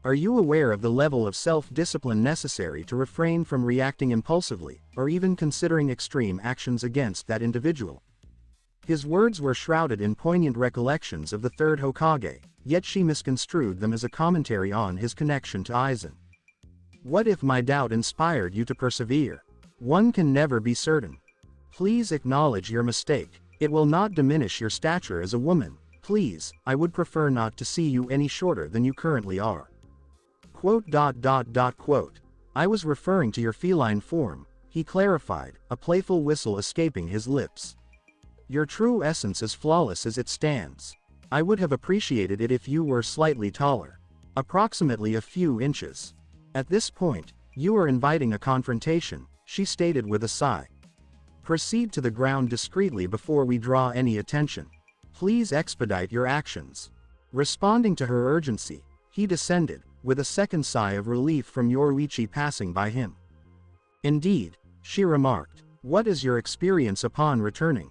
Are you aware of the level of self-discipline necessary to refrain from reacting impulsively, or even considering extreme actions against that individual? His words were shrouded in poignant recollections of the third Hokage, yet she misconstrued them as a commentary on his connection to Aizen. What if my doubt inspired you to persevere? One can never be certain. Please acknowledge your mistake. It will not diminish your stature as a woman. Please, I would prefer not to see you any shorter than you currently are. Quote. I was referring to your feline form, he clarified, a playful whistle escaping his lips. Your true essence is flawless as it stands. I would have appreciated it if you were slightly taller. Approximately a few inches. At this point, you are inviting a confrontation, she stated with a sigh. Proceed to the ground discreetly before we draw any attention. Please expedite your actions. Responding to her urgency, he descended, with a second sigh of relief from Yoruichi passing by him. Indeed, she remarked. What is your experience upon returning?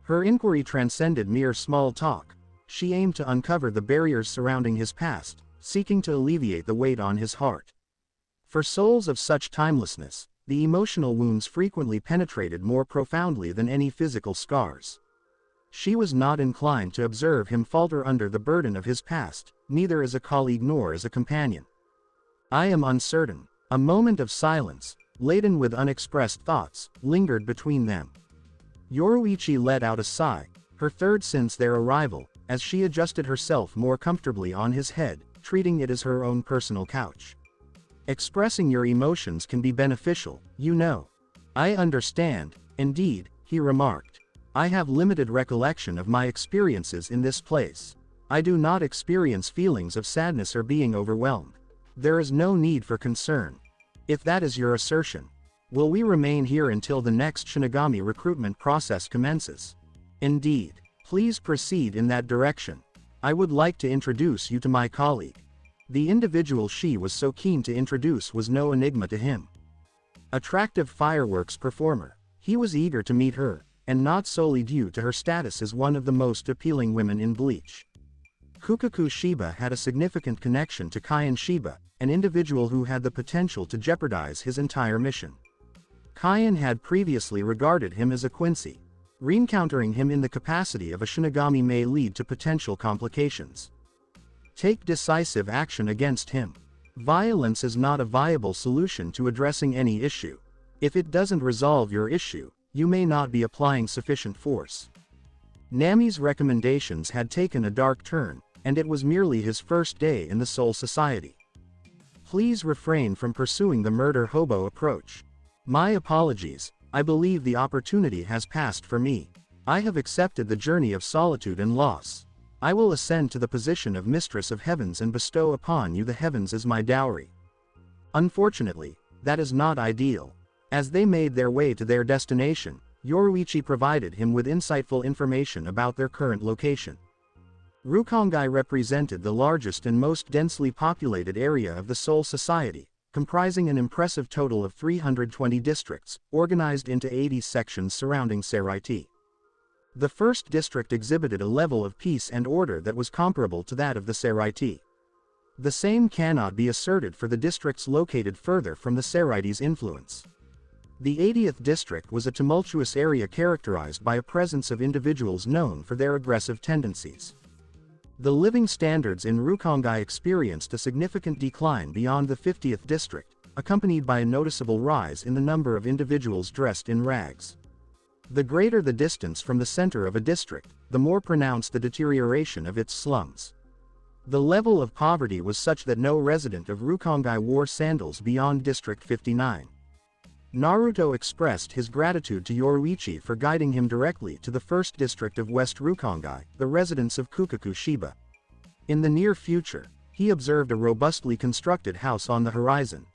Her inquiry transcended mere small talk. She aimed to uncover the barriers surrounding his past, seeking to alleviate the weight on his heart. For souls of such timelessness, the emotional wounds frequently penetrated more profoundly than any physical scars. She was not inclined to observe him falter under the burden of his past, neither as a colleague nor as a companion. I am uncertain. A moment of silence, laden with unexpressed thoughts, lingered between them. Yoruichi let out a sigh, her third since their arrival, as she adjusted herself more comfortably on his head, treating it as her own personal couch. Expressing your emotions can be beneficial, you know. I understand, indeed, he remarked. I have limited recollection of my experiences in this place. I do not experience feelings of sadness or being overwhelmed. There is no need for concern. If that is your assertion, will we remain here until the next Shinigami recruitment process commences? Indeed. Please proceed in that direction. I would like to introduce you to my colleague. The individual she was so keen to introduce was no enigma to him. Attractive fireworks performer. He was eager to meet her, and not solely due to her status as one of the most appealing women in Bleach. Kukaku Shiba had a significant connection to Kaion Shiba, an individual who had the potential to jeopardize his entire mission. Kaion had previously regarded him as a Quincy. Re-encountering him in the capacity of a Shinigami may lead to potential complications. Take decisive action against him. Violence is not a viable solution to addressing any issue. If it doesn't resolve your issue, you may not be applying sufficient force. Nami's recommendations had taken a dark turn, and it was merely his first day in the Soul Society. Please refrain from pursuing the murder hobo approach. My apologies, I believe the opportunity has passed for me. I have accepted the journey of solitude and loss. I will ascend to the position of Mistress of Heavens and bestow upon you the heavens as my dowry. Unfortunately, that is not ideal. As they made their way to their destination, Yoruichi provided him with insightful information about their current location. Rukongai represented the largest and most densely populated area of the Soul Society, comprising an impressive total of 320 districts, organized into 80 sections surrounding Seraiti. The first district exhibited a level of peace and order that was comparable to that of the Seraiti. The same cannot be asserted for the districts located further from the Seraiti's influence. The 80th district was a tumultuous area characterized by a presence of individuals known for their aggressive tendencies. The living standards in Rukongai experienced a significant decline beyond the 50th district, accompanied by a noticeable rise in the number of individuals dressed in rags. The greater the distance from the center of a district, the more pronounced the deterioration of its slums. The level of poverty was such that no resident of Rukongai wore sandals beyond District 59. Naruto expressed his gratitude to Yoruichi for guiding him directly to the first district of West Rukongai, the residence of Kukaku Shiba. In the near future, he observed a robustly constructed house on the horizon.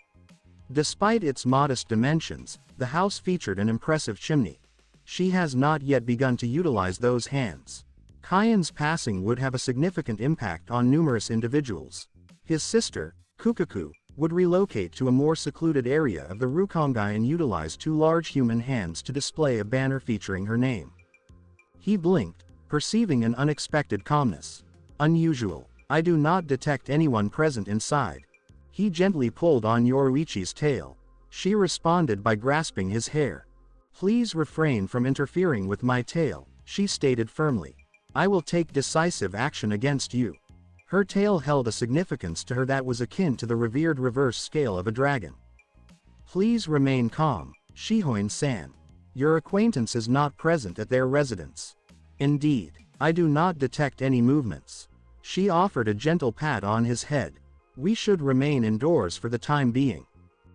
Despite its modest dimensions, the house featured an impressive chimney. She has not yet begun to utilize those hands. Kaien's passing would have a significant impact on numerous individuals. His sister, Kukaku, would relocate to a more secluded area of the Rukongai and utilize two large human hands to display a banner featuring her name. He blinked, perceiving an unexpected calmness. Unusual. I do not detect anyone present inside. He gently pulled on Yoruichi's tail. She responded by grasping his hair. Please refrain from interfering with my tail, she stated firmly. I will take decisive action against you. Her tail held a significance to her that was akin to the revered reverse scale of a dragon. Please remain calm, Shihoin-san. Your acquaintance is not present at their residence. Indeed, I do not detect any movements. She offered a gentle pat on his head. We should remain indoors for the time being.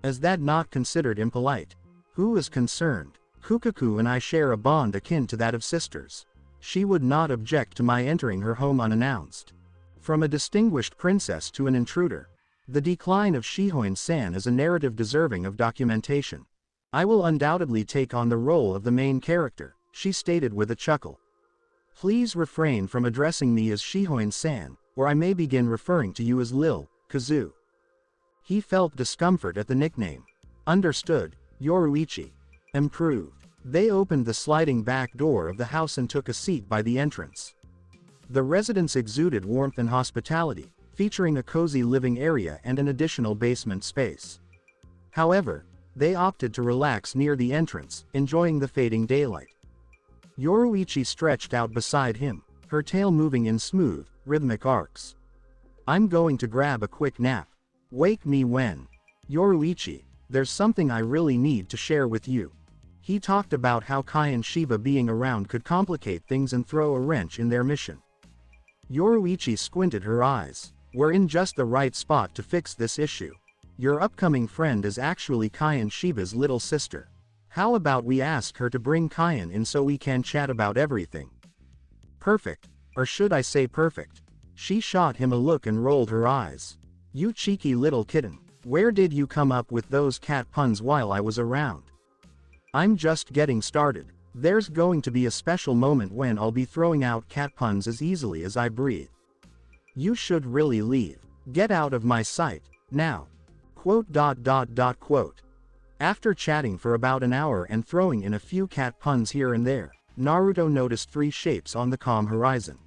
Is that not considered impolite? Who is concerned? Kukaku and I share a bond akin to that of sisters. She would not object to my entering her home unannounced. From a distinguished princess to an intruder. The decline of Shihoin-san is a narrative deserving of documentation. I will undoubtedly take on the role of the main character, she stated with a chuckle. Please refrain from addressing me as Shihoin-san, or I may begin referring to you as Lil, Kazu. He felt discomfort at the nickname. Understood, Yoruichi. Improved. They opened the sliding back door of the house and took a seat by the entrance. The residence exuded warmth and hospitality, featuring a cozy living area and an additional basement space. However, they opted to relax near the entrance, enjoying the fading daylight. Yoruichi stretched out beside him, her tail moving in smooth, rhythmic arcs. I'm going to grab a quick nap. Wake me when. Yoruichi, there's something I really need to share with you. He talked about how Kai and Shiba being around could complicate things and throw a wrench in their mission. Yoruichi squinted her eyes. We're in just the right spot to fix this issue. Your upcoming friend is actually Kai and Shiba's little sister. How about we ask her to bring Kaian in so we can chat about everything? Perfect. Or should I say perfect? She shot him a look and rolled her eyes. You cheeky little kitten. Where did you come up with those cat puns while I was around? I'm just getting started. There's going to be a special moment when I'll be throwing out cat puns as easily as I breathe. You should really leave. Get out of my sight, now. Quote. After chatting for about an hour and throwing in a few cat puns here and there, Naruto noticed three shapes on the calm horizon.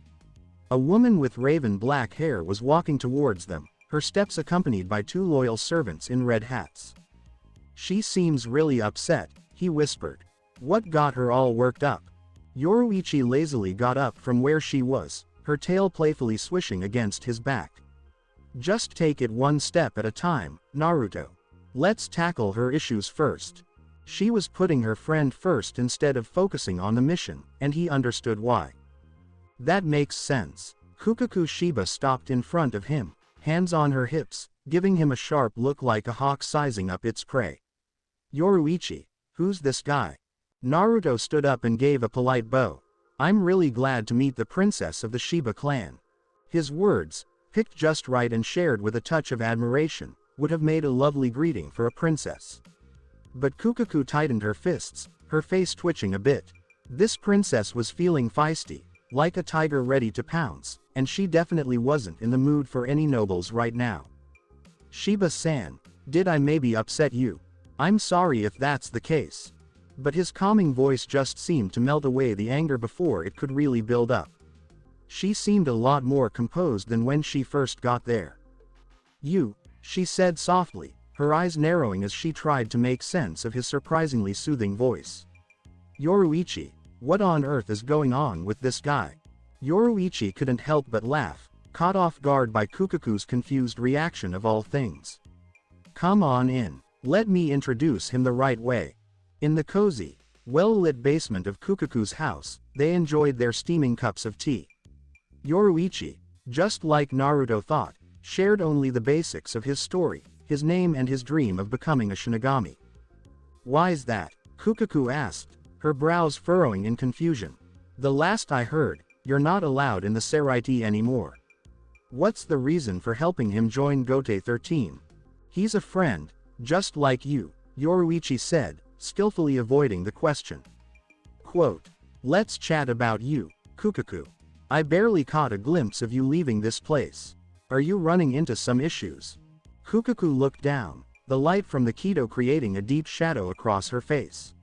A woman with raven black hair was walking towards them, her steps accompanied by two loyal servants in red hats. She seems really upset, he whispered. What got her all worked up? Yoruichi lazily got up from where she was, her tail playfully swishing against his back. Just take it one step at a time, Naruto. Let's tackle her issues first. She was putting her friend first instead of focusing on the mission, and he understood why. That makes sense. Kukaku Shiba stopped in front of him, hands on her hips, giving him a sharp look like a hawk sizing up its prey. Yoruichi, who's this guy? Naruto stood up and gave a polite bow. I'm really glad to meet the princess of the Shiba clan. His words, picked just right and shared with a touch of admiration, would have made a lovely greeting for a princess. But Kukaku tightened her fists, her face twitching a bit. This princess was feeling feisty, like a tiger ready to pounce, and she definitely wasn't in the mood for any nobles right now. Shiba-san, did I maybe upset you? I'm sorry if that's the case. But his calming voice just seemed to melt away the anger before it could really build up. She seemed a lot more composed than when she first got there. "You," she said softly, her eyes narrowing as she tried to make sense of his surprisingly soothing voice. "Yoruichi, what on earth is going on with this guy?" Yoruichi couldn't help but laugh, caught off guard by Kukaku's confused reaction of all things. "Come on in. Let me introduce him the right way." In the cozy, well-lit basement of Kukaku's house, they enjoyed their steaming cups of tea. Yoruichi, just like Naruto thought, shared only the basics of his story, his name and his dream of becoming a Shinigami. "Why's that?" Kukaku asked, her brows furrowing in confusion. "The last I heard, you're not allowed in the Seraiti anymore. What's the reason for helping him join Gote 13? "He's a friend, just like you," Yoruichi said, skillfully avoiding the question. Quote, "Let's chat about you, Kukaku. I barely caught a glimpse of you leaving this place. Are you running into some issues?" Kukaku looked down, the light from the Kido creating a deep shadow across her face.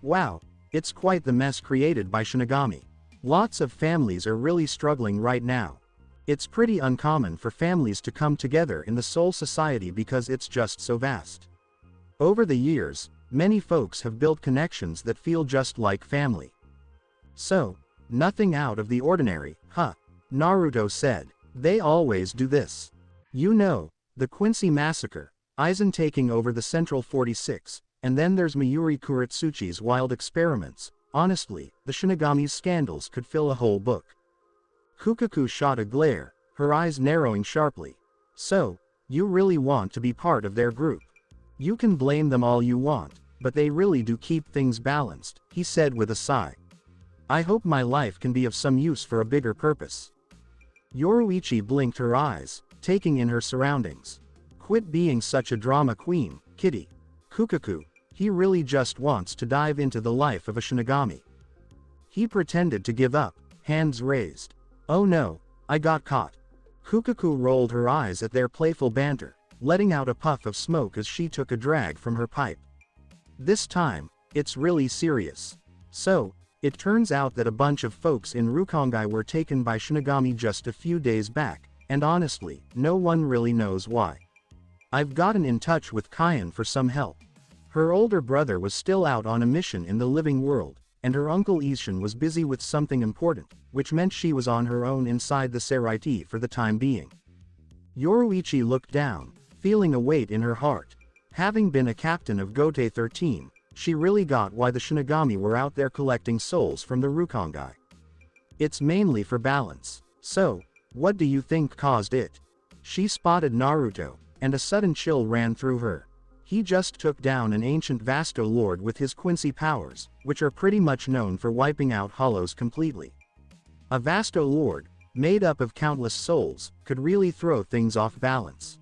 "Wow, it's quite the mess created by Shinigami. Lots of families are really struggling right now. It's pretty uncommon for families to come together in the Soul Society because it's just so vast. Over the years, many folks have built connections that feel just like family. So, nothing out of the ordinary, huh?" Naruto said. "They always do this. You know, the Quincy Massacre, Aizen taking over the Central 46, and then there's Mayuri Kuretsuchi's wild experiments. Honestly, the Shinigami's scandals could fill a whole book." Kukaku shot a glare, her eyes narrowing sharply. "So, you really want to be part of their group? You can blame them all you want, but they really do keep things balanced," he said with a sigh. "I hope my life can be of some use for a bigger purpose." Yoruichi blinked her eyes, taking in her surroundings. "Quit being such a drama queen, kitty. Kukaku, he really just wants to dive into the life of a Shinigami." He pretended to give up, hands raised. "Oh no, I got caught." Kukaku rolled her eyes at their playful banter, letting out a puff of smoke as she took a drag from her pipe. "This time, it's really serious. So, it turns out that a bunch of folks in Rukongai were taken by Shinigami just a few days back, and honestly, no one really knows why. I've gotten in touch with Kyan for some help. Her older brother was still out on a mission in the living world, and her uncle Ishin was busy with something important, which meant she was on her own inside the Seraiti for the time being." Yoruichi looked down, feeling a weight in her heart. Having been a captain of Gote 13, she really got why the Shinigami were out there collecting souls from the Rukongai. It's mainly for balance. So, what do you think caused it? She spotted Naruto, and a sudden chill ran through her. He just took down an ancient Vasto Lord with his Quincy powers, which are pretty much known for wiping out hollows completely. A Vasto Lord, made up of countless souls, could really throw things off balance.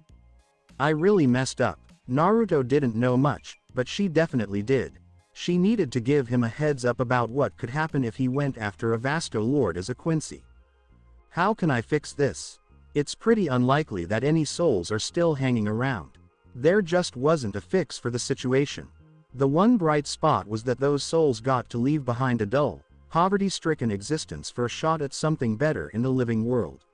I really messed up. Naruto didn't know much, but she definitely did. She needed to give him a heads up about what could happen if he went after a Vasto Lord as a Quincy. How can I fix this? It's pretty unlikely that any souls are still hanging around. There just wasn't a fix for the situation. The one bright spot was that those souls got to leave behind a dull, poverty-stricken existence for a shot at something better in the living world.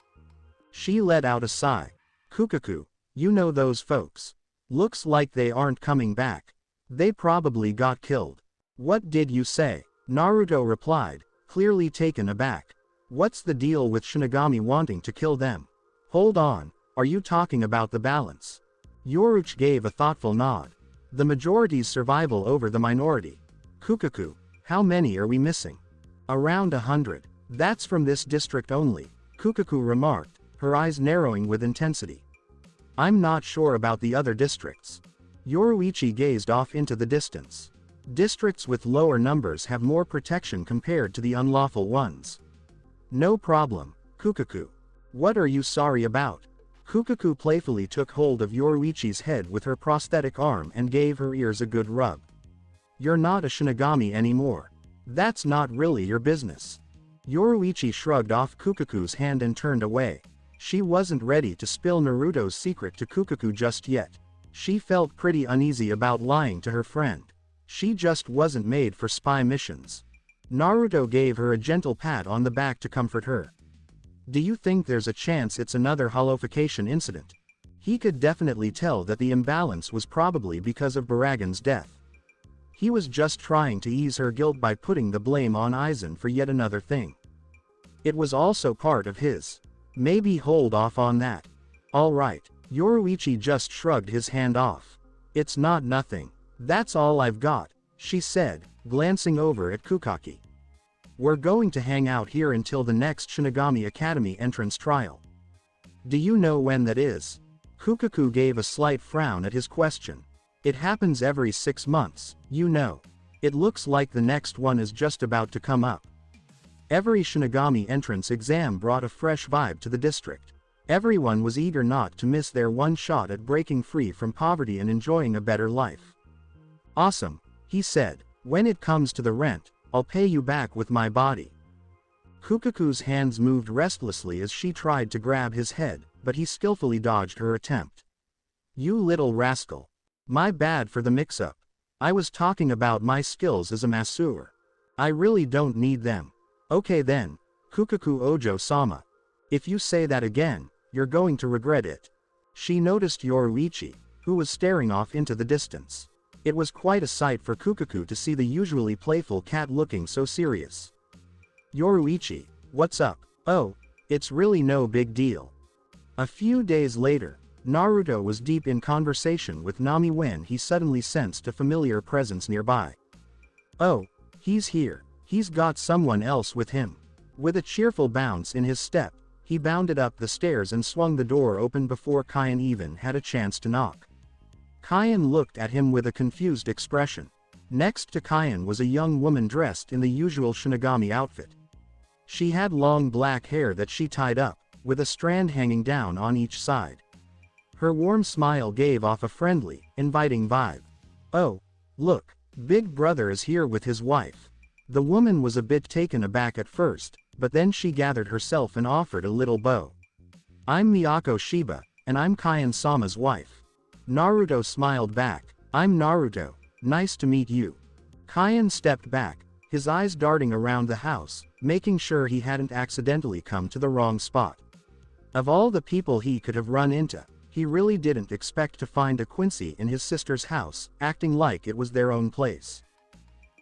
She let out a sigh. Kukaku, you know those folks. Looks like they aren't coming back. They probably got killed. What did you say? Naruto replied, clearly taken aback. What's the deal with Shinigami wanting to kill them? Hold on, are you talking about the balance? Yoruichi gave a thoughtful nod. The majority's survival over the minority. Kukaku, how many are we missing? Around 100. That's from this district only, Kukaku remarked, her eyes narrowing with intensity. I'm not sure about the other districts. Yoruichi gazed off into the distance. Districts with lower numbers have more protection compared to the unlawful ones. No problem, Kukaku. What are you sorry about? Kukaku playfully took hold of Yoruichi's head with her prosthetic arm and gave her ears a good rub. You're not a Shinigami anymore. That's not really your business. Yoruichi shrugged off Kukaku's hand and turned away. She wasn't ready to spill Naruto's secret to Kukaku just yet. She felt pretty uneasy about lying to her friend. She just wasn't made for spy missions. Naruto gave her a gentle pat on the back to comfort her. Do you think there's a chance it's another holification incident? He could definitely tell that the imbalance was probably because of Baragan's death. He was just trying to ease her guilt by putting the blame on Aizen for yet another thing. It was also part of his. Maybe hold off on that. Alright, Yoruichi just shrugged his hand off. It's not nothing. That's all I've got, she said, glancing over at Kukaki. We're going to hang out here until the next Shinigami Academy entrance trial. Do you know when that is? Kukaku gave a slight frown at his question. It happens every 6 months, you know. It looks like the next one is just about to come up. Every Shinigami entrance exam brought a fresh vibe to the district. Everyone was eager not to miss their one shot at breaking free from poverty and enjoying a better life. Awesome, he said. When it comes to the rent, I'll pay you back with my body. Kukaku's hands moved restlessly as she tried to grab his head, but he skillfully dodged her attempt. You little rascal. My bad for the mix-up. I was talking about my skills as a masseur. I really don't need them. Okay then, Kukaku Ojo-sama. If you say that again, you're going to regret it. She noticed Yoruichi, who was staring off into the distance. It was quite a sight for Kukaku to see the usually playful cat looking so serious. Yoruichi, what's up? Oh, it's really no big deal. A few days later, Naruto was deep in conversation with Nami when he suddenly sensed a familiar presence nearby. Oh, he's here. He's got someone else with him. With a cheerful bounce in his step, he bounded up the stairs and swung the door open before Kyan even had a chance to knock. Kyan looked at him with a confused expression. Next to Kyan was a young woman dressed in the usual Shinigami outfit. She had long black hair that she tied up, with a strand hanging down on each side. Her warm smile gave off a friendly, inviting vibe. Oh, look, Big Brother is here with his wife. The woman was a bit taken aback at first, but then she gathered herself and offered a little bow. I'm Miyako Shiba, and I'm Kyan-sama's wife. Naruto smiled back. I'm Naruto, nice to meet you. Kyan stepped back, his eyes darting around the house, making sure he hadn't accidentally come to the wrong spot. Of all the people he could have run into, he really didn't expect to find a Quincy in his sister's house, acting like it was their own place.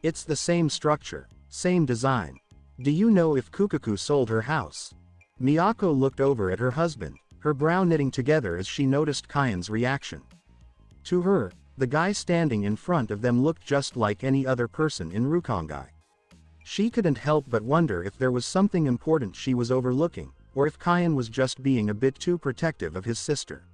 It's the same structure, same design. Do you know if Kukaku sold her house? Miyako looked over at her husband, her brow knitting together as she noticed Kyan's reaction. To her, the guy standing in front of them looked just like any other person in Rukongai. She couldn't help but wonder if there was something important she was overlooking, or if Kyan was just being a bit too protective of his sister.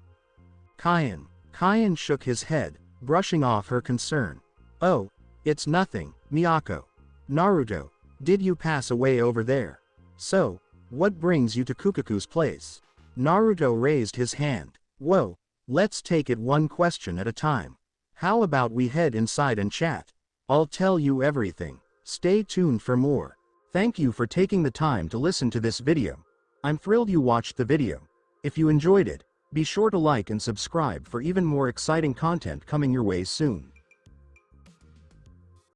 Kyan shook his head, brushing off her concern. Oh, it's nothing, Miyako. Naruto, did you pass away over there? So, what brings you to Kukaku's place? Naruto raised his hand. Whoa, let's take it one question at a time. How about we head inside and chat? I'll tell you everything. Stay tuned for more. Thank you for taking the time to listen to this video. I'm thrilled you watched the video. If you enjoyed it, be sure to like and subscribe for even more exciting content coming your way soon.